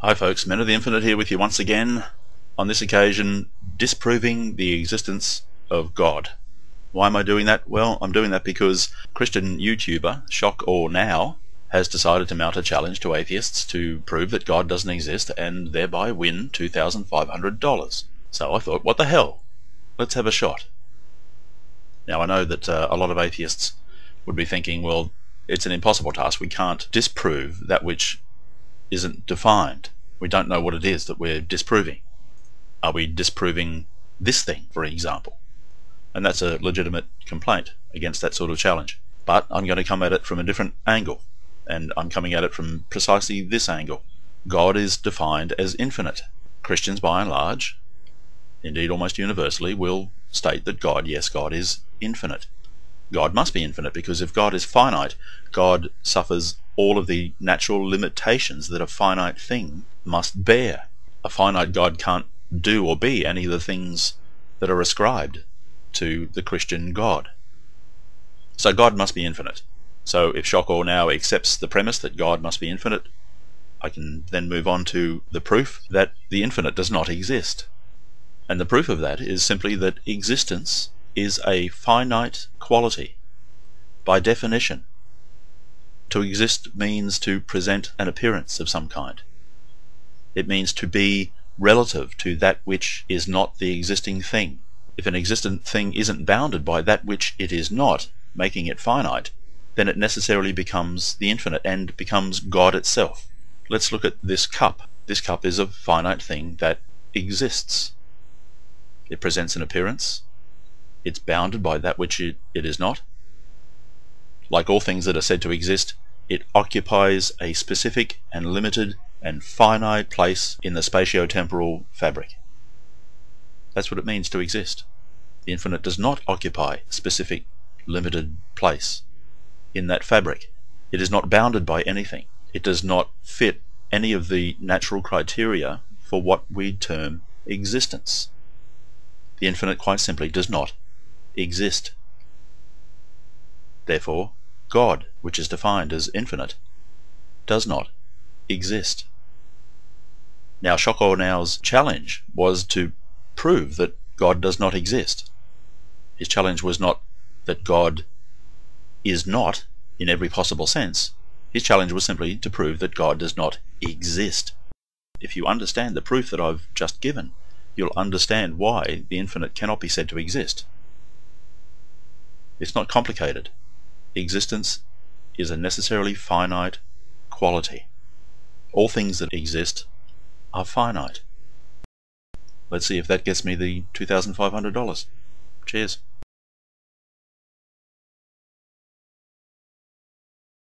Hi folks, Men of the Infinite here with you once again, on this occasion disproving the existence of God. Why am I doing that? Well, I'm doing that because Christian YouTuber shockawenow has decided to mount a challenge to atheists to prove that God doesn't exist and thereby win $2,500. So I thought, what the hell? Let's have a shot. Now I know that a lot of atheists would be thinking, well, it's an impossible task. We can't disprove that which isn't defined. We don't know what it is that we're disproving. Are we disproving this thing, for example? And that's a legitimate complaint against that sort of challenge. But I'm going to come at it from a different angle, and I'm coming at it from precisely this angle. God is defined as infinite. Christians, by and large, indeed almost universally, will state that God, yes, God is infinite. God must be infinite, because if God is finite, God suffers all of the natural limitations that a finite thing must bear. A finite God can't do or be any of the things that are ascribed to the Christian God. So God must be infinite. So if shockawenow accepts the premise that God must be infinite, I can then move on to the proof that the infinite does not exist. And the proof of that is simply that existence is a finite quality. By definition, to exist means to present an appearance of some kind. It means to be relative to that which is not the existing thing. If an existent thing isn't bounded by that which it is not, making it finite, then it necessarily becomes the infinite and becomes God itself. Let's look at this cup. This cup is a finite thing that exists. It presents an appearance. It's bounded by that which it is not. Like all things that are said to exist, it occupies a specific and limited and finite place in the spatio-temporal fabric. That's what it means to exist. The infinite does not occupy a specific, limited place in that fabric. It is not bounded by anything. It does not fit any of the natural criteria for what we term existence. The infinite quite simply does not exist. Therefore, God, which is defined as infinite, does not exist. Now, shockawenow's challenge was to prove that God does not exist. His challenge was not that God is not in every possible sense. His challenge was simply to prove that God does not exist. If you understand the proof that I've just given, you'll understand why the infinite cannot be said to exist. It's not complicated. Existence is a necessarily finite quality. All things that exist are finite. Let's see if that gets me the $2,500. Cheers.